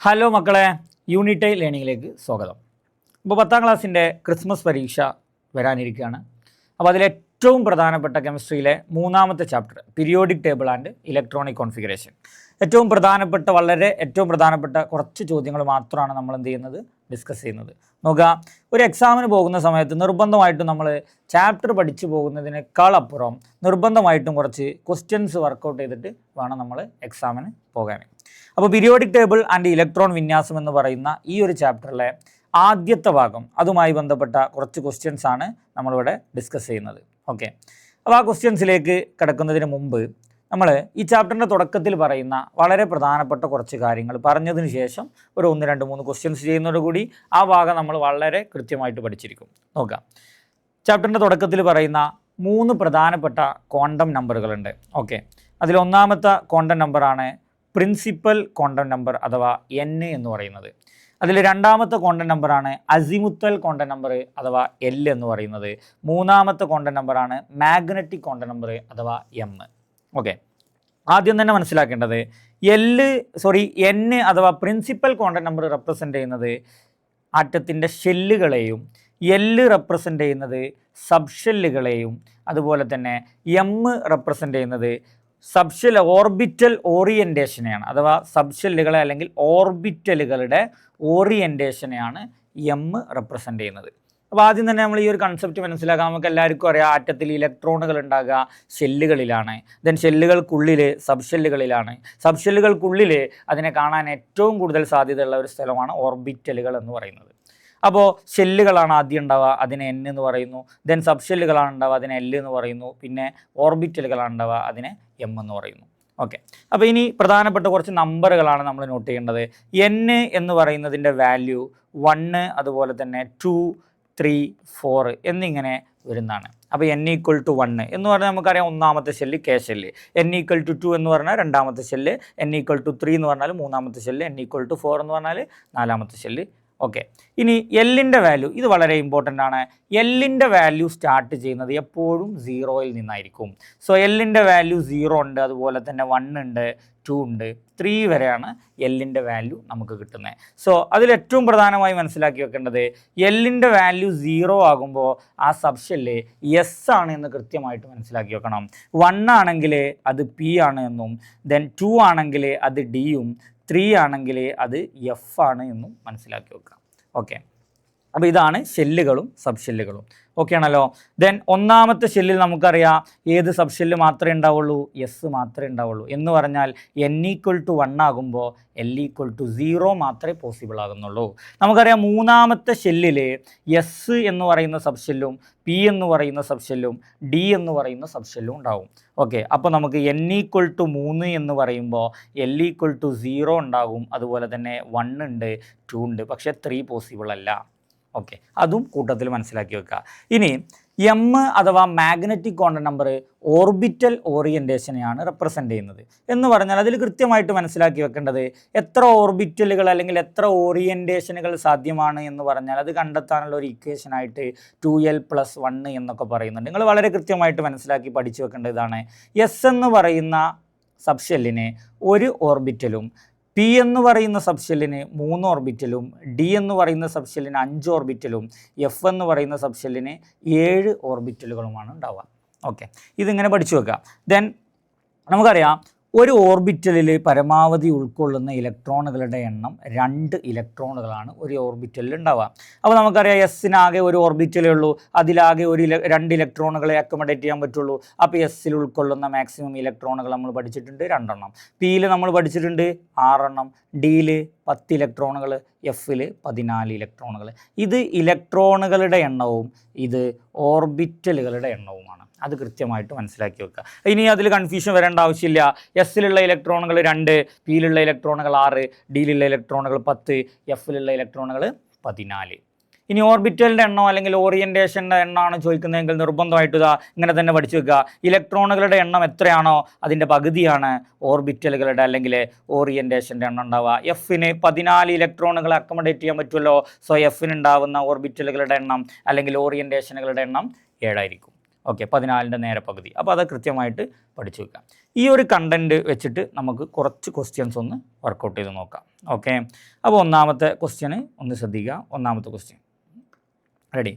Hello മക്കളെ, unit ലേണിങ്ങിലേക്ക് സ്വാഗതം. ഇപ്പോൾ 10ാം ക്ലാസ്സിൻ്റെ ക്രിസ്മസ് പരീക്ഷ വരാനിരിക്കുകയാണ്. അപ്പോൾ അതിലേറ്റവും പ്രധാനപ്പെട്ട കെമിസ്ട്രിയിലെ 3ാമത്തെ chapter periodic table and electronic configuration, ഏറ്റവും പ്രധാനപ്പെട്ട കുറച്ച് ചോദ്യങ്ങൾ മാത്രമാണ് നമ്മൾ എന്ത് ചെയ്യുന്നത്, ഡിസ്കസ് ചെയ്യുന്നത്. നോക്കുക, ഒരു എക്സാമിന് പോകുന്ന സമയത്ത് നിർബന്ധമായിട്ടും നമ്മൾ ചാപ്റ്റർ പഠിച്ചു പോകുന്നതിനേക്കാൾ അപ്പുറം നിർബന്ധമായിട്ടും കുറച്ച് ക്വസ്റ്റ്യൻസ് വർക്കൗട്ട് ചെയ്തിട്ട് വേണം നമ്മൾ എക്സാമിന് പോകാൻ. അപ്പോൾ പീരിയോഡിക് ടേബിൾ ആൻഡ് ഇലക്ട്രോൺ വിന്യാസം എന്ന് പറയുന്ന ഈ ഒരു ചാപ്റ്ററിലെ ആദ്യത്തെ ഭാഗം, അതുമായി ബന്ധപ്പെട്ട കുറച്ച് ക്വസ്റ്റ്യൻസ് ആണ് നമ്മളിവിടെ ഡിസ്കസ് ചെയ്യുന്നത്. ഓക്കെ, അപ്പോൾ ആ ക്വസ്റ്റ്യൻസിലേക്ക് കിടക്കുന്നതിന് മുമ്പ് നമ്മൾ ഈ ചാപ്റ്ററിൻ്റെ തുടക്കത്തിൽ പറയുന്ന വളരെ പ്രധാനപ്പെട്ട കുറച്ച് കാര്യങ്ങൾ പറഞ്ഞതിന് ശേഷം ഒരു 1, 2, 3 ക്വസ്റ്റ്യൻസ് ചെയ്യുന്നതോടുകൂടി ആ ഭാഗം നമ്മൾ വളരെ കൃത്യമായിട്ട് പഠിച്ചിരിക്കും. നോക്കാം, ചാപ്റ്ററിൻ്റെ തുടക്കത്തിൽ പറയുന്ന 3 പ്രധാനപ്പെട്ട ക്വാണ്ടം നമ്പറുകളുണ്ട്. ഓക്കെ, അതിൽ ഒന്നാമത്തെ ക്വാണ്ടം നമ്പറാണ് പ്രിൻസിപ്പൽ ക്വാണ്ടം നമ്പർ അഥവാ N എന്ന് പറയുന്നത്. അതിൽ രണ്ടാമത്തെ ക്വാണ്ടം നമ്പറാണ് അസിമുത്തൽ ക്വാണ്ടം നമ്പർ അഥവാ L എന്ന് പറയുന്നത്. മൂന്നാമത്തെ ക്വാണ്ടം നമ്പറാണ് മാഗ്നറ്റിക് ക്വാണ്ടം നമ്പർ അഥവാ M. ഓക്കെ, ആദ്യം തന്നെ മനസ്സിലാക്കേണ്ടത് N അഥവാ പ്രിൻസിപ്പൽ ക്വാണ്ടം നമ്പർ റെപ്രസെൻ്റ് ചെയ്യുന്നത് ആറ്റത്തിൻ്റെ ഷെല്ലുകളെയും, L റെപ്രസെൻ്റ് ചെയ്യുന്നത് സബ് ഷെല്ലുകളെയും, അതുപോലെ തന്നെ M റെപ്രസെൻ്റ് ചെയ്യുന്നത് സബ്ഷെൽ ഓർബിറ്റൽ ഓറിയൻറ്റേഷനെയാണ്, അഥവാ സബ്ഷെല്ലുകളെ അല്ലെങ്കിൽ ഓർബിറ്റലുകളുടെ ഓറിയൻറ്റേഷനെയാണ് M റെപ്രസെൻ്റ് ചെയ്യുന്നത്. അപ്പോൾ ആദ്യം തന്നെ നമ്മൾ ഈ ഒരു കൺസെപ്റ്റ് മനസ്സിലാക്കാം. നമുക്ക് എല്ലാവർക്കും അറിയാം, ആറ്റത്തിൽ ഇലക്ട്രോണുകൾ ഉണ്ടാകുക ഷെല്ലുകളിലാണ്, ദെൻ ഷെല്ലുകൾക്കുള്ളിൽ സബ്ഷെല്ലുകളിലാണ്. സബ്ഷെല്ലുകൾക്കുള്ളിൽ അതിനെ കാണാൻ ഏറ്റവും കൂടുതൽ സാധ്യതയുള്ള ഒരു സ്ഥലമാണ് ഓർബിറ്റലുകൾ എന്ന് പറയുന്നത്. അപ്പോൾ ഷെല്ലുകളാണ് ആദ്യം ഉണ്ടാവുക, അതിനെ N എന്ന് പറയുന്നു. ദെൻ സബ് ഷെല്ലുകളാണ് ഉണ്ടാവുക, അതിനെ L എന്ന് പറയുന്നു. പിന്നെ ഓർബിറ്റലുകളാണ് ഉണ്ടാവുക, അതിനെ M എന്ന് പറയുന്നു. ഓക്കെ, അപ്പോൾ ഇനി പ്രധാനപ്പെട്ട കുറച്ച് നമ്പറുകളാണ് നമ്മൾ നോട്ട് ചെയ്യേണ്ടത്. N എന്ന് പറയുന്നതിൻ്റെ വാല്യൂ 1, അതുപോലെ തന്നെ 2, 3, 4 എന്നിങ്ങനെ വരുന്നതാണ്. അപ്പോൾ N = 1 എന്ന് പറഞ്ഞാൽ നമുക്കറിയാം ഒന്നാമത്തെ ഷെല്ല് K ഷെല്ല്, N = 2 എന്ന് പറഞ്ഞാൽ രണ്ടാമത്തെ ഷെല്ല്, N = 3 എന്ന് പറഞ്ഞാൽ മൂന്നാമത്തെ ഷെല്ല്, N = 4 എന്ന് പറഞ്ഞാൽ നാലാമത്തെ ഷെല്ല്. ഓക്കെ, ഇനി എല്ലിൻ്റെ വാല്യൂ, ഇത് വളരെ ഇമ്പോർട്ടൻ്റ് ആണ്. എല്ലിൻ്റെ വാല്യൂ സ്റ്റാർട്ട് ചെയ്യുന്നത് എപ്പോഴും 0യിൽ നിന്നായിരിക്കും. സോ എല്ലിൻ്റെ വാല്യൂ 0 ഉണ്ട്, അതുപോലെ തന്നെ 1 ഉണ്ട്, 2 ഉണ്ട്, 3 വരെയാണ് എല്ലിൻ്റെ വാല്യൂ നമുക്ക് കിട്ടുന്നത്. സോ അതിലേറ്റവും പ്രധാനമായി മനസ്സിലാക്കി വെക്കേണ്ടത്, എല്ലിൻ്റെ വാല്യൂ 0 ആകുമ്പോൾ ആ സബ്ഷെല്ല് എസ് ആണ് എന്ന് കൃത്യമായിട്ട് മനസ്സിലാക്കി വെക്കണം. 1 ആണെങ്കിൽ അത് P ആണ് എന്നും, ദെൻ 2 ആണെങ്കിൽ അത് Dയും, 3 ആണെങ്കിൽ അത് F ആണ് എന്നും മനസ്സിലാക്കി വെക്കാം. ഓക്കെ, അപ്പോൾ ഇതാണ് ഷെല്ലുകളും സബ് ഷെല്ലുകളും. ഓക്കെ ആണല്ലോ. ദെൻ ഒന്നാമത്തെ ഷെല്ലിൽ നമുക്കറിയാം ഏത് സബ് ഷെല്ല് മാത്രമേ ഉണ്ടാവുള്ളൂ, എസ് മാത്രമേ ഉണ്ടാവുള്ളൂ. എന്ന് പറഞ്ഞാൽ N = 1 ആകുമ്പോൾ L = 0 മാത്രമേ പോസിബിൾ ആകുന്നുള്ളൂ. നമുക്കറിയാം മൂന്നാമത്തെ ഷെല്ലിൽ എസ് എന്ന് പറയുന്ന സബ് ഷെല്ലും, P എന്ന് പറയുന്ന സബ് ഷെല്ലും, D എന്ന് പറയുന്ന സബ് ഷെല്ലും ഉണ്ടാവും. ഓക്കെ, അപ്പോൾ നമുക്ക് N = 3 എന്ന് പറയുമ്പോൾ L = 0 ഉണ്ടാകും, അതുപോലെ തന്നെ 1 ഉണ്ട്, 2 ഉണ്ട്, പക്ഷേ 3 പോസിബിൾ അല്ല. ഓക്കെ, അതും കൂട്ടത്തിൽ മനസ്സിലാക്കി വെക്കുക. ഇനി M അഥവാ മാഗ്നറ്റിക് ക്വാണ്ടം നമ്പർ ഓർബിറ്റൽ ഓറിയൻറ്റേഷനെയാണ് റെപ്രസെൻ്റ് ചെയ്യുന്നത്. എന്ന് പറഞ്ഞാൽ അതിൽ കൃത്യമായിട്ട് മനസ്സിലാക്കി വെക്കേണ്ടത്, എത്ര ഓർബിറ്റലുകൾ അല്ലെങ്കിൽ എത്ര ഓറിയൻറ്റേഷനുകൾ സാധ്യമാണ് എന്ന് പറഞ്ഞാൽ അത് കണ്ടെത്താനുള്ള ഒരു ഇക്വേഷനായിട്ട് 2L + 1 എന്നൊക്കെ പറയുന്നുണ്ട്. നിങ്ങൾ വളരെ കൃത്യമായിട്ട് മനസ്സിലാക്കി പഠിച്ചു വെക്കേണ്ടത് ഇതാണ്. എസ് എന്ന് പറയുന്ന സബ്ഷെല്ലിന് 1 ഓർബിറ്റലും, P എന്ന് പറയുന്ന സബ്ഷെല്ലിന് 3 ഓർബിറ്റലും, D എന്ന് പറയുന്ന സബ്ഷെല്ലിന് 5 ഓർബിറ്റലും, F എന്ന് പറയുന്ന സബ്ഷെല്ലിന് 7 ഓർബിറ്റലുകളുമാണ് ഉണ്ടാവുക. ഓക്കെ, ഇതിങ്ങനെ പഠിച്ചു വെക്കുക. ദെൻ നമുക്കറിയാം ഒരു ഓർബിറ്റലിൽ പരമാവധി ഉൾക്കൊള്ളുന്ന ഇലക്ട്രോണുകളുടെ എണ്ണം 2 ഇലക്ട്രോണുകളാണ് ഒരു ഓർബിറ്റലിൽ ഉണ്ടാവുക. അപ്പോൾ നമുക്കറിയാം എസ്സിനാകെ ഒരു ഓർബിറ്റലേ ഉള്ളൂ, അതിലാകെ 2 ഇലക്ട്രോണുകളെ അക്കോമഡേറ്റ് ചെയ്യാൻ പറ്റുള്ളൂ. അപ്പോൾ എസ്സിൽ ഉൾക്കൊള്ളുന്ന മാക്സിമം ഇലക്ട്രോണുകൾ നമ്മൾ പഠിച്ചിട്ടുണ്ട് 2 എണ്ണം, Pയിൽ നമ്മൾ പഠിച്ചിട്ടുണ്ട് 6 എണ്ണം, Dയിൽ 10 ഇലക്ട്രോണുകൾ, Fയിൽ 14 ഇലക്ട്രോണുകൾ. ഇത് ഇലക്ട്രോണുകളുടെ എണ്ണവും ഇത് ഓർബിറ്റലുകളുടെ എണ്ണവുമാണ്. അത് കൃത്യമായിട്ട് മനസ്സിലാക്കി വെക്കുക. ഇനി അതിൽ കൺഫ്യൂഷൻ വരേണ്ട ആവശ്യമില്ല. എസ്സിലുള്ള ഇലക്ട്രോണുകൾ 2, Pയിലുള്ള ഇലക്ട്രോണുകൾ 6, Dയിലുള്ള ഇലക്ട്രോണുകൾ 10, Fയിലുള്ള ഇലക്ട്രോണുകൾ 14. ഇനി ഓർബിറ്റലിൻ്റെ എണ്ണോ അല്ലെങ്കിൽ ഓറിയൻറ്റേഷൻ്റെ എണ്ണമാണ് ചോദിക്കുന്നതെങ്കിൽ നിർബന്ധമായിട്ട് ഇങ്ങനെ തന്നെ പഠിച്ചു വെക്കുക. ഇലക്ട്രോണുകളുടെ എണ്ണം എത്രയാണോ അതിൻ്റെ പകുതിയാണ് ഓർബിറ്റലുകളുടെ അല്ലെങ്കിൽ ഓറിയൻറ്റേഷൻ്റെ എണ്ണം ഉണ്ടാവുക. Fന് 14 ഇലക്ട്രോണുകൾ അക്കോമഡേറ്റ് ചെയ്യാൻ പറ്റുമല്ലോ. സോ Fന് ഉണ്ടാവുന്ന ഓർബിറ്റലുകളുടെ എണ്ണം അല്ലെങ്കിൽ ഓറിയൻറ്റേഷനുകളുടെ എണ്ണം 7 ആയിരിക്കും. ഓക്കെ, 14ൻ്റെ നേരെ പകുതി. അപ്പോൾ അത് കൃത്യമായിട്ട് പഠിച്ചു വെക്കാം. ഈ ഒരു കണ്ടൻറ്റ് വെച്ചിട്ട് നമുക്ക് കുറച്ച് ക്വസ്റ്റ്യൻസ് ഒന്ന് വർക്കൗട്ട് ചെയ്ത് നോക്കാം. ഓക്കെ, അപ്പോൾ ഒന്നാമത്തെ ക്വസ്റ്റ്യന് ഒന്ന് ശ്രദ്ധിക്കുക. ഒന്നാമത്തെ question ready.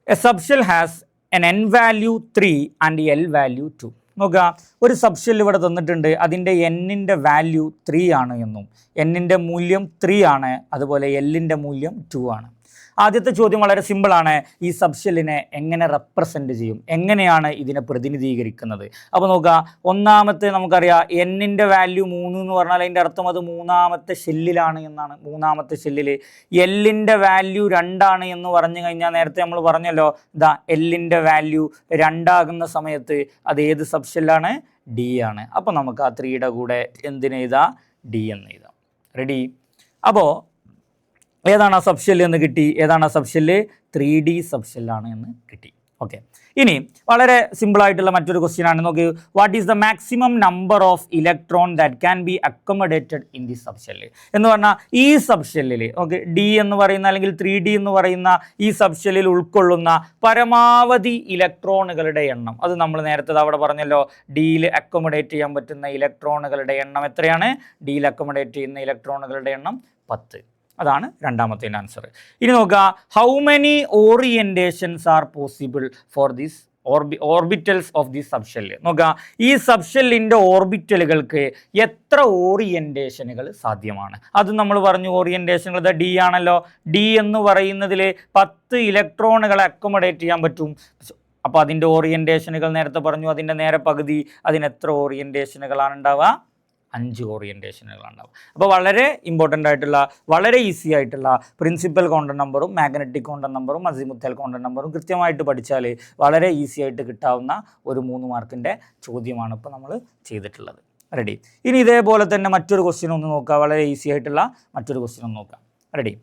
A subshell has N n value 3 and L value 2. നോക്കുക, ഒരു സബ്ഷെൽ ഇവിടെ തന്നിട്ടുണ്ട്. അതിൻ്റെ n-ൻ്റെ വാല്യൂ 3 ആണ് എന്നും n-ൻ്റെ മൂല്യം 3 ആണ്, അതുപോലെ L-ൻ്റെ മൂല്യം 2 ആണ്. ആദ്യത്തെ ചോദ്യം വളരെ സിമ്പിളാണ്. ഈ സബ്ഷെല്ലിനെ എങ്ങനെ റെപ്രസെൻറ്റ് ചെയ്യും, എങ്ങനെയാണ് ഇതിനെ പ്രതിനിധീകരിക്കുന്നത്? അപ്പോൾ നോക്കുക, ഒന്നാമത്തെ നമുക്കറിയാം n-ൻ്റെ വാല്യൂ 3 എന്ന് പറഞ്ഞാൽ അതിൻ്റെ അർത്ഥം അത് മൂന്നാമത്തെ ഷെല്ലിലാണ് എന്നാണ്. മൂന്നാമത്തെ ഷെല്ലിൽ L-ൻ്റെ വാല്യൂ 2 ആണ് എന്ന് പറഞ്ഞു കഴിഞ്ഞാൽ നേരത്തെ നമ്മൾ പറഞ്ഞല്ലോ, ഇതാ L-ൻ്റെ വാല്യൂ 2 ആകുന്ന സമയത്ത് അത് ഏത് സബ്ഷെല്ലാണ്? D ആണ്. അപ്പോൾ നമുക്ക് ആ 3യുടെ കൂടെ എന്തിനെഴുതാം? D എന്ന് എഴുതാം. റെഡി. അപ്പോൾ ഏതാണ് ആ സബ്ഷെല്ല് എന്ന് കിട്ടി. ഏതാണ് ആ സബ്ഷെല്ല്? 3D സബ്ഷെല്ലാണ് എന്ന് കിട്ടി. ഓക്കെ, ഇനി വളരെ സിമ്പിളായിട്ടുള്ള മറ്റൊരു ക്വസ്റ്റ്യൻ ആണ്. നോക്കി, what is the maximum number of electron that can be accommodated in the subshell എന്ന് പറഞ്ഞാൽ ഈ സബ്ഷെല്ലിൽ ഓക്കെ D എന്ന് പറയുന്ന അല്ലെങ്കിൽ 3D എന്ന് പറയുന്ന ഈ സബ്ഷെല്ലിൽ ഉൾക്കൊള്ളുന്ന പരമാവധി ഇലക്ട്രോണുകളുടെ എണ്ണം, അത് നമ്മൾ നേരത്തെ അവിടെ പറഞ്ഞല്ലോ, Dയിൽ അക്കോമഡേറ്റ് ചെയ്യാൻ പറ്റുന്ന ഇലക്ട്രോണുകളുടെ എണ്ണം എത്രയാണ്? Dയിൽ അക്കോമഡേറ്റ് ചെയ്യുന്ന ഇലക്ട്രോണുകളുടെ എണ്ണം 10. അതാണ് രണ്ടാമത്തെ ആൻസർ. ഇനി നോക്കുക, how many orientations R possible for this orbitals of the subshell? നോക്കുക, ഈ സബ്ഷെല്ലിൻ്റെ ഓർബിറ്റലുകൾക്ക് എത്ര ഓറിയൻറ്റേഷനുകൾ സാധ്യമാണ്? അത് നമ്മൾ പറഞ്ഞു, ഓറിയൻറ്റേഷനുകൾ D ആണല്ലോ. D എന്ന് പറയുന്നതിൽ 10 ഇലക്ട്രോണുകളെ അക്കോമഡേറ്റ് ചെയ്യാൻ പറ്റും. അപ്പോൾ അതിൻ്റെ ഓറിയൻറ്റേഷനുകൾ നേരത്തെ പറഞ്ഞു, അതിൻ്റെ നേരെ പകുതി. അതിന് എത്ര ഓറിയൻറ്റേഷനുകളാണ് ഉണ്ടാവുക? 5 ഓറിയൻറ്റേഷനുകളാണ് ഉണ്ടാവുക. അപ്പോൾ വളരെ ഇമ്പോർട്ടൻ്റ് ആയിട്ടുള്ള, വളരെ ഈസി ആയിട്ടുള്ള പ്രിൻസിപ്പൽ കോണ്ടൺ നമ്പറും മാഗ്നറ്റിക് കോണ്ടൺ നമ്പറും അസിമുത്തൽ കോണ്ടൺ നമ്പറും കൃത്യമായിട്ട് പഠിച്ചാൽ വളരെ ഈസി ആയിട്ട് കിട്ടാവുന്ന ഒരു 3 മാർക്കിൻ്റെ ചോദ്യമാണ് ഇപ്പോൾ നമ്മൾ ചെയ്തിട്ടുള്ളത്. റെഡി. ഇനി ഇതേപോലെ തന്നെ മറ്റൊരു ക്വസ്റ്റ്യൻ ഒന്ന് നോക്കുക. വളരെ ഈസി ആയിട്ടുള്ള മറ്റൊരു ക്വസ്റ്റ്യൻ ഒന്ന് നോക്കാം. റെഡി.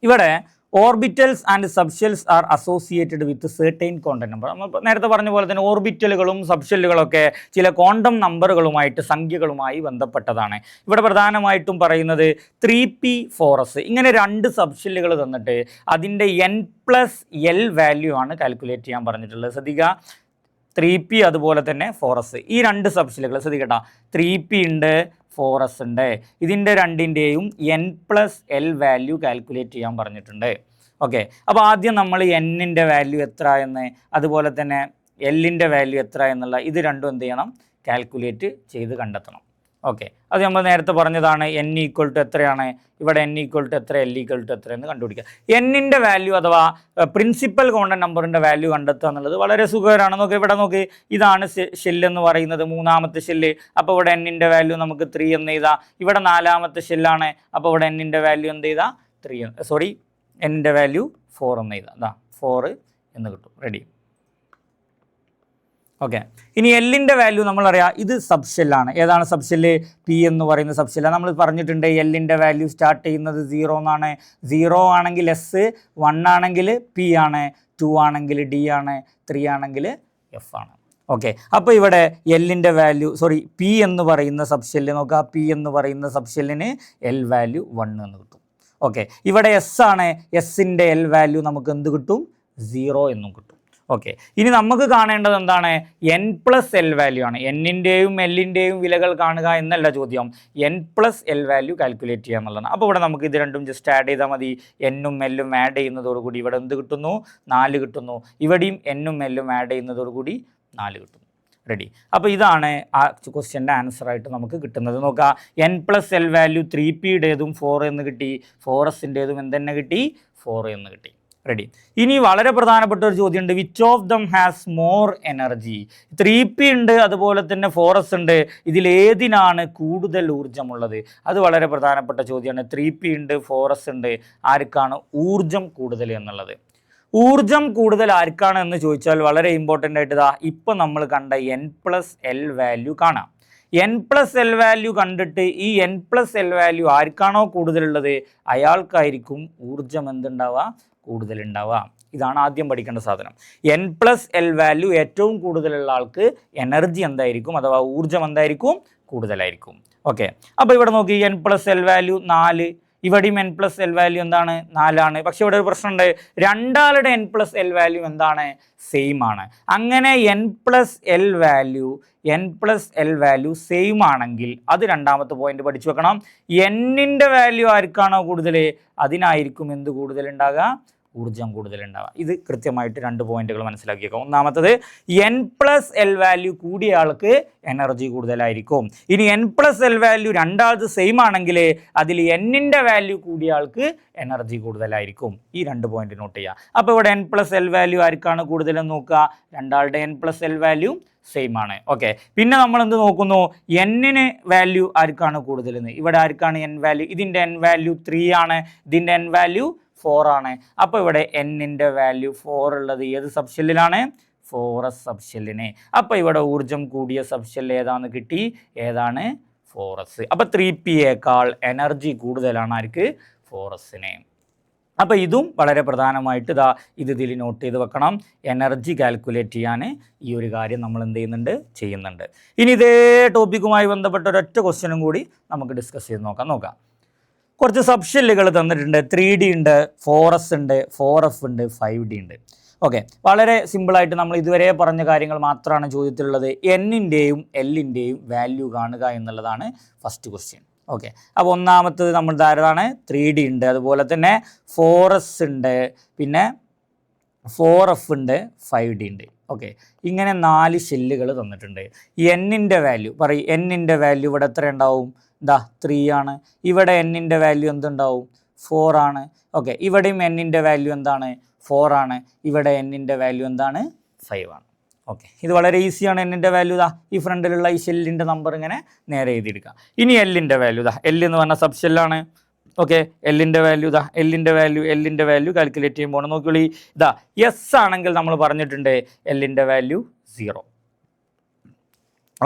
ഇവിടെ orbitals and subshells are associated with certain Condon number. നമ്മൾ നേരത്തെ പറഞ്ഞ പോലെ തന്നെ ഓർബിറ്റലുകളും സബ്ഷെല്ലുകളൊക്കെ ചില ക്വാണ്ടം നമ്പറുകളുമായിട്ട്, സംഖ്യകളുമായി ബന്ധപ്പെട്ടതാണ്. ഇവിടെ പ്രധാനമായിട്ടും പറയുന്നത് 3p4s. ഇങ്ങനെ 2 സബ്ഷെല്ലുകൾ തന്നിട്ട് അതിൻ്റെ n+L വാല്യൂ ആണ് കാൽക്കുലേറ്റ് ചെയ്യാൻ പറഞ്ഞിട്ടുള്ളത്. ശ്രദ്ധിക്കുക, 3p അതുപോലെ തന്നെ 4s, ഈ 2 സബ്ഷെല്ലുകൾ ശ്രദ്ധിക്കട്ടോ. 3p ഉണ്ട്, 4s ഉണ്ട്. ഇതിൻ്റെ രണ്ടിൻ്റെയും n+L വാല്യൂ കാൽക്കുലേറ്റ് ചെയ്യാൻ പറഞ്ഞിട്ടുണ്ട്. ഓക്കെ, അപ്പോൾ ആദ്യം നമ്മൾ n-ൻ്റെ വാല്യൂ എത്ര എന്ന്, അതുപോലെ തന്നെ L-ൻ്റെ വാല്യൂ എത്ര എന്നുള്ള ഇത് രണ്ടും എന്ത് ചെയ്യണം? കാൽക്കുലേറ്റ് ചെയ്ത് കണ്ടെത്തണം. ഓക്കെ, അത് നമ്മൾ നേരത്തെ പറഞ്ഞതാണ്. n = എത്രയാണ്? ഇവിടെ n = എത്ര, L = എത്ര എന്ന് കണ്ടുപിടിക്കുക. n-ൻ്റെ വാല്യൂ അഥവാ പ്രിൻസിപ്പൽ കോണ്ടൺ നമ്പറിൻ്റെ വാല്യൂ കണ്ടെത്തുക എന്നുള്ളത് വളരെ സുഖകരമാണ്. നോക്കി, ഇവിടെ നോക്കി, ഇതാണ് ഷെല്ല് എന്ന് പറയുന്നത്, മൂന്നാമത്തെ ഷെല്ല്. അപ്പോൾ ഇവിടെ n-ൻ്റെ വാല്യൂ നമുക്ക് 3 എന്ന് എഴുതാം. ഇവിടെ 4ാമത്തെ ഷെല്ലാണ്. അപ്പോൾ ഇവിടെ n-ൻ്റെ വാല്യൂ എന്ത് ചെയ്താൽ 3, n-ൻ്റെ വാല്യൂ 4 എന്ന് എഴുതാം. അതാ 4 എന്ന് കിട്ടും. റെഡി. ഓക്കെ, ഇനി L-ൻ്റെ വാല്യൂ നമ്മളറിയാം, ഇത് സബ്ഷെല്ലാണ്. ഏതാണ് സബ്ഷെല്ല്? P എന്ന് പറയുന്ന സബ്ഷെല്ലാണ്. നമ്മൾ പറഞ്ഞിട്ടുണ്ട് L-ൻ്റെ വാല്യൂ സ്റ്റാർട്ട് ചെയ്യുന്നത് 0 എന്നാണ്. 0 ആണെങ്കിൽ S, 1 ആണെങ്കിൽ P ആണ്, 2 ആണെങ്കിൽ D ആണ്, 3 ആണെങ്കിൽ F ആണ്. ഓക്കെ, അപ്പോൾ ഇവിടെ L-ൻ്റെ വാല്യൂ P എന്ന് പറയുന്ന സബ്ഷെല്ല് നോക്കുക. P എന്ന് പറയുന്ന സബ്ഷെല്ലിന് L വാല്യൂ 1 എന്ന് കിട്ടും. ഓക്കെ, ഇവിടെ S ആണ്. S-ൻ്റെ L വാല്യൂ നമുക്ക് എന്ത് കിട്ടും? 0 എന്നും കിട്ടും. ഓക്കെ, ഇനി നമുക്ക് കാണേണ്ടത് എന്താണ്? n+L വാല്യൂ ആണ്. n-ൻ്റെയും L-ൻ്റെയും വിലകൾ കാണുക എന്നല്ല ചോദ്യം, n+L വാല്യൂ കാൽക്കുലേറ്റ് ചെയ്യുക എന്നുള്ളതാണ്. അപ്പോൾ ഇവിടെ നമുക്ക് ഇത് രണ്ടും ജസ്റ്റ് ആഡ് ചെയ്താൽ മതി. n-ഉം L-ഉം ആഡ് ചെയ്യുന്നതോടുകൂടി ഇവിടെ എന്ത് കിട്ടുന്നു? 4 കിട്ടുന്നു. ഇവിടെയും n-ഉം L-ഉം ആഡ് ചെയ്യുന്നതോടുകൂടി 4 കിട്ടുന്നു. റെഡി. അപ്പോൾ ഇതാണ് ആ ക്വസ്റ്റ്യൻ്റെ ആൻസറായിട്ട് നമുക്ക് കിട്ടുന്നത്. നോക്കുക, n+L വാല്യൂ 3p-യുടേതും 4 എന്ന് കിട്ടി, 4s-ൻ്റേതും എന്തെന്നെ കിട്ടി? 4 എന്ന് കിട്ടി. റെഡി. ഇനി വളരെ പ്രധാനപ്പെട്ട ഒരു ചോദ്യമുണ്ട്, which of them has more energy? 3p ഉണ്ട്, അതുപോലെ തന്നെ 4s ഉണ്ട്. ഇതിലേതിനാണ് കൂടുതൽ ഊർജ്ജമുള്ളത്? അത് വളരെ പ്രധാനപ്പെട്ട ചോദ്യമാണ്. 3p ഉണ്ട്, 4s ഉണ്ട്. ആർക്കാണ് ഊർജ്ജം കൂടുതൽ എന്നുള്ളത്? ഊർജ്ജം കൂടുതൽ ആർക്കാണ് എന്ന് ചോദിച്ചാൽ വളരെ ഇമ്പോർട്ടൻ്റ് ആയിട്ട് ഇതാ ഇപ്പം നമ്മൾ കണ്ട n+L വാല്യൂ കാണാം. n+L വാല്യൂ കണ്ടിട്ട് ഈ n+L വാല്യൂ ആർക്കാണോ കൂടുതലുള്ളത് അയാൾക്കായിരിക്കും ഊർജ്ജം എന്തുണ്ടാവുക? കൂടുതലുണ്ടാവുക. ഇതാണ് ആദ്യം പഠിക്കേണ്ട സാധനം. n+L വാല്യൂ ഏറ്റവും കൂടുതലുള്ള ആൾക്ക് എനർജി എന്തായിരിക്കും, അഥവാ ഊർജ്ജം എന്തായിരിക്കും? കൂടുതലായിരിക്കും. ഓക്കെ, അപ്പോൾ ഇവിടെ നോക്കി, n+L വാല്യൂ 4, ഇവിടെയും എൻ പ്ലസ് എൽ വാല്യൂ എന്താണ് 4 പക്ഷെ ഇവിടെ ഒരു പ്രശ്നമുണ്ട്, രണ്ടാളുടെ എൻ പ്ലസ് എൽ വാല്യൂ എന്താണ് സെയിം ആണ്. അങ്ങനെ N plus l value same ആണെങ്കിൽ അത് രണ്ടാമത്തെ പോയിന്റ് പഠിച്ചു വെക്കണം. എന്നിൻ്റെ വാല്യൂ ആർക്കാണോ കൂടുതൽ അതിനായിരിക്കും എന്ത് കൂടുതൽ ഉണ്ടാകുക, ഊർജ്ജം കൂടുതലുണ്ടാവുക. ഇത് കൃത്യമായിട്ട് 2 പോയിന്റുകൾ മനസ്സിലാക്കിയേക്കാം. ഒന്നാമത്തത് എൻ പ്ലസ് എൽ വാല്യൂ കൂടിയ ആൾക്ക് എനർജി കൂടുതലായിരിക്കും. ഇനി എൻ പ്ലസ് എൽ വാല്യൂ രണ്ടാമത് സെയിം ആണെങ്കിൽ അതിൽ എന്നിൻ്റെ വാല്യൂ കൂടിയ ആൾക്ക് എനർജി കൂടുതലായിരിക്കും. ഈ 2 പോയിന്റ് നോട്ട് ചെയ്യുക. അപ്പോൾ ഇവിടെ എൻ പ്ലസ് എൽ വാല്യൂ ആർക്കാണ് കൂടുതലെന്ന് നോക്കുക, രണ്ടാളുടെ n plus l value same ആണ്. ഓക്കെ, പിന്നെ നമ്മൾ എന്ത് നോക്കുന്നു, എന്നിന് വാല്യൂ ആർക്കാണ് കൂടുതലെന്ന്. ഇവിടെ ആർക്കാണ് എൻ വാല്യൂ, ഇതിൻ്റെ എൻ വാല്യൂ 3 ആണ്, ഇതിൻ്റെ എൻ വാല്യൂ 4 ആണ്. അപ്പോൾ ഇവിടെ എന്നിൻ്റെ വാല്യൂ 4 ഉള്ളത് ഏത് സബ്ഷെല്ലിലാണ്, 4s സബ്ഷെല്ലിന്. അപ്പോൾ ഇവിടെ ഊർജ്ജം കൂടിയ സബ്ഷെല്ല് ഏതാണെന്ന് കിട്ടി, ഏതാണ് 4s. അപ്പോൾ 3p എനർജി കൂടുതലാണ് ആർക്ക്, 4sന്. അപ്പോൾ ഇതും വളരെ പ്രധാനമായിട്ട് ഇതിൽ നോട്ട് ചെയ്ത് വെക്കണം. എനർജി കാൽക്കുലേറ്റ് ചെയ്യാൻ ഈ ഒരു കാര്യം നമ്മൾ എന്ത് ചെയ്യുന്നുണ്ട്. ഇനി ഇതേ ടോപ്പിക്കുമായി ബന്ധപ്പെട്ട ഒരൊറ്റ ക്വസ്റ്റ്യനും കൂടി നമുക്ക് ഡിസ്കസ് ചെയ്ത് നോക്കാം. കുറച്ച് സബ്ഷെല്ലുകൾ തന്നിട്ടുണ്ട്. 3D ഉണ്ട്, 4s ഉണ്ട്, 4f ഉണ്ട്, 5D ഉണ്ട്. ഓക്കെ, വളരെ സിമ്പിളായിട്ട് നമ്മൾ ഇതുവരെ പറഞ്ഞ കാര്യങ്ങൾ മാത്രമാണ് ചോദ്യത്തിലുള്ളത്. എന്നിൻ്റെയും എല്ലിൻ്റെയും വാല്യൂ കാണുക എന്നുള്ളതാണ് ഫസ്റ്റ് ക്വസ്റ്റ്യൻ. ഓക്കെ, അപ്പോൾ ഒന്നാമത്തത് നമ്മൾ ധാരാളമാണ് 3D ഉണ്ട്, അതുപോലെ തന്നെ 4s ഉണ്ട്, പിന്നെ 4f ഉണ്ട്, 5D ഉണ്ട്. ഓക്കെ, ഇങ്ങനെ 4 ഷെല്ലുകൾ തന്നിട്ടുണ്ട്. എന്നിൻ്റെ വാല്യൂ പറയും, എന്നിൻ്റെ വാല്യൂ ഇവിടെ എത്ര ഉണ്ടാവും, 3 ആണ്. ഇവിടെ എന്നിൻ്റെ വാല്യൂ എന്തുണ്ടാവും, 4 ആണ്. ഓക്കെ, ഇവിടെയും എന്നിൻ്റെ വാല്യൂ എന്താണ്, 4 ആണ്. ഇവിടെ എന്നിൻ്റെ വാല്യൂ എന്താണ്, 5 ആണ്. ഓക്കെ, ഇത് വളരെ ഈസിയാണ്. എന്നിൻ്റെ വാല്യൂ ഈ ഫ്രണ്ടിലുള്ള ഈ ഷെല്ലിൻ്റെ നമ്പർ ഇങ്ങനെ നേരെ എഴുതിയെടുക്കുക. ഇനി എല്ലിൻ്റെ വാല്യൂ എൽ എന്ന് പറഞ്ഞ സബ് ഷെല്ലാണ്. ഓക്കെ, എല്ലിൻ്റെ വാല്യൂ കാൽക്കുലേറ്റ് ചെയ്യുമ്പോൾ നോക്കിയോളി, എസ് ആണെങ്കിൽ നമ്മൾ പറഞ്ഞിട്ടുണ്ട് എല്ലിൻ്റെ വാല്യൂ 0.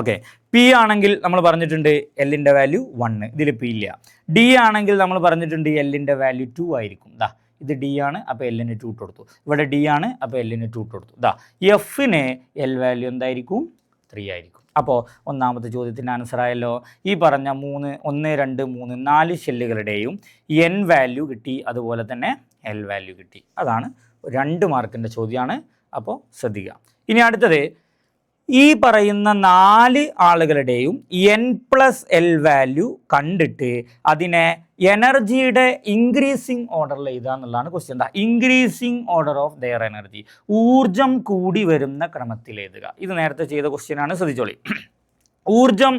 ഓക്കെ, പി ആണെങ്കിൽ നമ്മൾ പറഞ്ഞിട്ടുണ്ട് എല്ലിൻ്റെ വാല്യൂ 1, ഇതിൽ പി ഇല്ല. ഡി ആണെങ്കിൽ നമ്മൾ പറഞ്ഞിട്ടുണ്ട് എല്ലിൻ്റെ വാല്യൂ 2 ആയിരിക്കും. ഇത് ഡി ആണ്, അപ്പോൾ എല്ലിന് 2 കൊടുത്തു. ഇവിടെ ഡി ആണ്, അപ്പോൾ എല്ലിന് 2 കൊടുത്തു. എഫിന് എൽ വാല്യൂ എന്തായിരിക്കും, 3 ആയിരിക്കും. അപ്പോൾ ഒന്നാമത്തെ ചോദ്യത്തിൻ്റെ ആൻസർ ആയല്ലോ. ഈ പറഞ്ഞ 1, 2, 3, 4 ഷെല്ലുകളുടെയും എൻ വാല്യൂ കിട്ടി, അതുപോലെ തന്നെ എൽ വാല്യൂ കിട്ടി. അതാണ് 2 മാർക്കിൻ്റെ ചോദ്യമാണ്. അപ്പോൾ ശ്രദ്ധിക്കുക. ഇനി അടുത്തത്, ഈ പറയുന്ന 4 ആളുകളുടെയും എൻ പ്ലസ് എൽ വാല്യൂ കണ്ടിട്ട് അതിനെ എനർജിയുടെ ഇൻക്രീസിങ് ഓർഡറിൽ എഴുതുക എന്നുള്ളതാണ് question. Increasing order of their energy, ഊർജം കൂടി വരുന്ന ക്രമത്തിൽ എഴുതുക. ഇത് നേരത്തെ ചെയ്ത ക്വസ്റ്റ്യനാണ്, ശ്രദ്ധിച്ചോളി. ഊർജം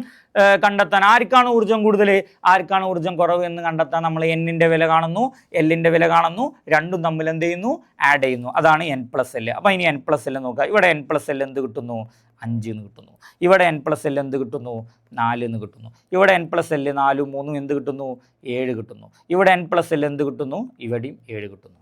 കണ്ടെത്താൻ, ആർക്കാണ് ഊർജം കൂടുതൽ ആർക്കാണ് ഊർജം കുറവ് എന്ന് കണ്ടെത്താൻ നമ്മൾ എന്നിൻ്റെ വില കാണുന്നു, എല്ലിൻ്റെ വില കാണുന്നു, രണ്ടും തമ്മിൽ എന്ത് ചെയ്യുന്നു, ആഡ് ചെയ്യുന്നു. അതാണ് എൻ പ്ലസ് എൽ. അപ്പോൾ ഇനി എൻ പ്ലസ് എൽ നോക്കുക. ഇവിടെ എൻ പ്ലസ് എൽ എന്ത് കിട്ടുന്നു, 5 എന്ന് കിട്ടുന്നു. ഇവിടെ എൻ പ്ലസ് എൽ എന്ത് കിട്ടുന്നു, 4 എന്ന് കിട്ടുന്നു. ഇവിടെ എൻ പ്ലസ് എൽ 4, 3 എന്ത് കിട്ടുന്നു, 7 കിട്ടുന്നു. ഇവിടെ എൻ പ്ലസ് എൽ എന്ത് കിട്ടുന്നു, ഇവിടെയും 7 കിട്ടുന്നു.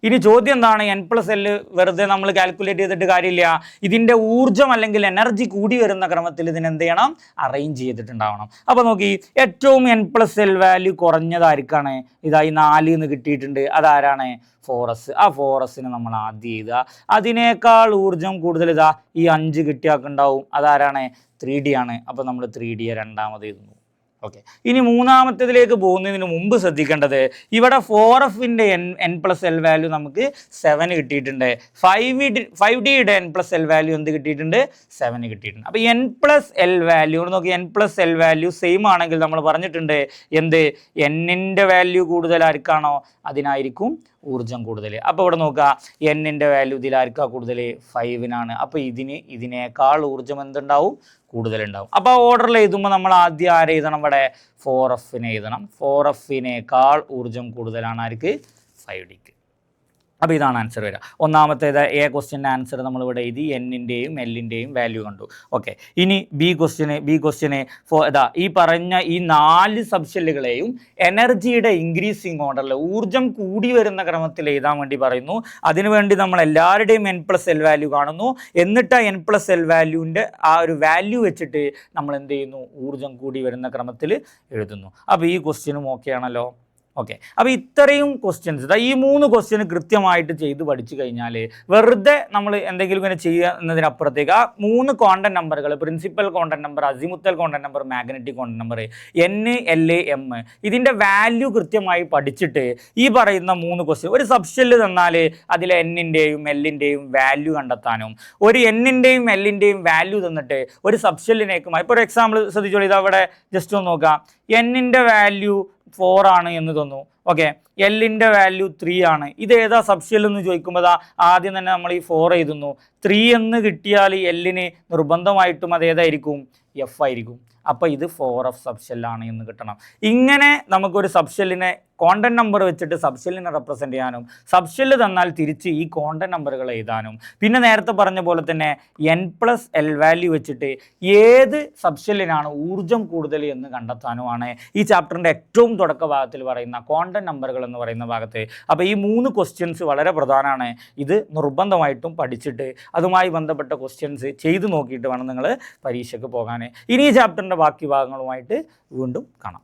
ഇനി ചോദ്യം എന്താണ്, എൻ പ്ലസ് എൽ വെറുതെ നമ്മൾ കാൽക്കുലേറ്റ് ചെയ്തിട്ട് കാര്യമില്ല. ഇതിൻ്റെ ഊർജ്ജം അല്ലെങ്കിൽ എനർജി കൂടി വരുന്ന ക്രമത്തിൽ ഇതിനെന്ത് ചെയ്യണം, അറേഞ്ച് ചെയ്തിട്ടുണ്ടാവണം. അപ്പോൾ നോക്കി, ഏറ്റവും എൻ പ്ലസ് എൽ വാല്യൂ കുറഞ്ഞതായിരിക്കാണ്, ഇതായി 4 എന്ന് കിട്ടിയിട്ടുണ്ട്. അതാരാണ്, 4s. ആ 4sന് നമ്മൾ ആദ്യം എഴുതുക. അതിനേക്കാൾ ഊർജ്ജം കൂടുതൽ ഈ 5 കിട്ടിയാക്കുണ്ടാവും. അതാരാണ്, 3D ആണ്. അപ്പോൾ നമ്മൾ 3Dയെ രണ്ടാമത് എഴുതുന്നു. ഓക്കെ, ഇനി മൂന്നാമത്തേതിലേക്ക് പോകുന്നതിന് മുമ്പ് ശ്രദ്ധിക്കേണ്ടത്, ഇവിടെ 4fൻ്റെ എൻ പ്ലസ് എൽ വാല്യൂ നമുക്ക് 7 കിട്ടിയിട്ടുണ്ട്. 5Dയുടെ എൻ പ്ലസ് എൽ വാല്യൂ എന്ത് കിട്ടിയിട്ടുണ്ട്, 7 കിട്ടിയിട്ടുണ്ട്. അപ്പോൾ എൻ പ്ലസ് എൽ വാല്യൂ നോക്കി, N plus l value same ആണെങ്കിൽ നമ്മൾ പറഞ്ഞിട്ടുണ്ട് എന്ത്, എന്നിൻ്റെ വാല്യൂ കൂടുതൽ ആർക്കാണോ അതിനായിരിക്കും ഊർജ്ജം കൂടുതൽ. അപ്പോൾ ഇവിടെ നോക്കുക, എന്നിൻ്റെ വാല്യൂ ഇതിലാർക്കാണ് കൂടുതൽ, 5നാണ്. അപ്പോൾ ഇതിനേക്കാൾ ഊർജ്ജം എന്തുണ്ടാവും, കൂടുതലുണ്ടാവും. അപ്പോൾ ആ ഓർഡറിൽ എഴുതുമ്പോൾ നമ്മൾ ആദ്യം ആരെ എഴുതണം, ഇവിടെ 4fനെ എഴുതണം. 4fനേക്കാൾ ഊർജ്ജം കൂടുതലാണ് ആർക്ക്, 5Dക്ക്. അപ്പോൾ ഇതാണ് ആൻസർ വരിക. ഒന്നാമത്തേത് എ ക്വസ്റ്റ്യൻ്റെ ആൻസർ നമ്മളിവിടെ എഴുതി, എന്നിൻ്റെയും എല്ലിൻ്റെയും വാല്യൂ കണ്ടു. ഓക്കെ, ഇനി ബി ക്വസ്റ്റ്യന് ഈ പറഞ്ഞ ഈ 4 സബ്ഷെല്ലുകളെയും എനർജിയുടെ ഇൻക്രീസിങ് ഓർഡറിൽ ഊർജ്ജം കൂടി വരുന്ന ക്രമത്തിൽ എഴുതാൻ വേണ്ടി പറയുന്നു. അതിനുവേണ്ടി നമ്മൾ എല്ലാവരുടെയും എൻ പ്ലസ് എൽ വാല്യൂ കാണുന്നു. എന്നിട്ട് എൻ പ്ലസ് എൽ വാല്യൂവിൻ്റെ ആ ഒരു വാല്യൂ വെച്ചിട്ട് നമ്മൾ എന്ത് ചെയ്യുന്നു, ഊർജ്ജം കൂടി വരുന്ന ക്രമത്തിൽ എഴുതുന്നു. അപ്പോൾ ഈ ക്വസ്റ്റ്യനും ഓക്കെ ആണല്ലോ. ഓക്കെ, അപ്പോൾ ഇത്രയും ക്വസ്റ്റ്യൻസ് ഈ 3 ക്വസ്റ്റ്യൻ കൃത്യമായിട്ട് ചെയ്ത് പഠിച്ചു കഴിഞ്ഞാൽ വെറുതെ നമ്മൾ എന്തെങ്കിലും ഇങ്ങനെ ചെയ്യുക എന്നതിനപ്പുറത്തേക്ക് ആ 3 കോണ്ടന്റ് നമ്പറുകൾ, principal content number, azimuthal content number, magnetic content number, N, L, M, ഇതിൻ്റെ വാല്യൂ കൃത്യമായി പഠിച്ചിട്ട് ഈ പറയുന്ന 3 ക്വസ്റ്റ്യൻ ഒരു സബ്ഷെല്ല് തന്നാൽ അതിലെ N-ൻ്റെയും L-ൻ്റെയും വാല്യൂ കണ്ടെത്താനും, ഒരു N-ൻ്റെയും L-ൻ്റെയും വാല്യൂ തന്നിട്ട് ഒരു സബ്ഷെല്ലിനേക്കുമായി ഇപ്പോൾ ഒരു എക്സാമ്പിൾ ശ്രദ്ധിച്ചോളൂ. ഇത് അവിടെ ജസ്റ്റ് ഒന്ന് നോക്കാം. N-ൻ്റെ വാല്യൂ 4 ആണ് എന്ന് തോന്നുന്നു. ഓക്കെ, L-ൻ്റെ വാല്യൂ 3 ആണ്. ഇത് ഏതാ സബ്ഷെൽ എന്ന് ചോദിക്കുമ്പോൾ ആദ്യം തന്നെ നമ്മൾ ഈ 4 എഴുതുന്നു. 3 എന്ന് കിട്ടിയാൽ L-ന് നിർബന്ധമായിട്ടും അത് ഏതായിരിക്കും? F ആയിരിക്കും. അപ്പോൾ ഇത് 4F സബ്ഷെല്ലാണ് എന്ന് കിട്ടണം. ഇങ്ങനെ നമുക്കൊരു സബ്ഷെല്ലിനെ കോണ്ടന്റ് നമ്പർ വെച്ചിട്ട് സബ്ഷെല്ലിനെ റെപ്രസെൻ്റ് ചെയ്യാനും, സബ്ഷെല്ല് തന്നാൽ തിരിച്ച് ഈ കോണ്ടന്റ് നമ്പറുകൾ എഴുതാനും, പിന്നെ നേരത്തെ പറഞ്ഞ പോലെ തന്നെ N+L വാല്യൂ വെച്ചിട്ട് ഏത് സബ്ഷെല്ലിനാണ് ഊർജ്ജം കൂടുതൽ എന്ന് കണ്ടെത്താനുമാണ് ഈ ചാപ്റ്ററിൻ്റെ ഏറ്റവും തുടക്ക ഭാഗത്തിൽ പറയുന്ന കോണ്ടന്റ് നമ്പറുകൾ എന്ന് പറയുന്ന ഭാഗത്ത്. അപ്പോൾ ഈ 3 ക്വസ്റ്റ്യൻസ് വളരെ പ്രധാനമാണ്. ഇത് നിർബന്ധമായിട്ടും പഠിച്ചിട്ട് അതുമായി ബന്ധപ്പെട്ട ക്വസ്റ്റ്യൻസ് ചെയ്ത് നോക്കിയിട്ട് വേണം നിങ്ങൾ പരീക്ഷയ്ക്ക് പോകാൻ. ഇനി ഈ ചാപ്റ്ററിൻ്റെ ബാക്കി ഭാഗങ്ങളുമായിട്ട് വീണ്ടും കാണാം.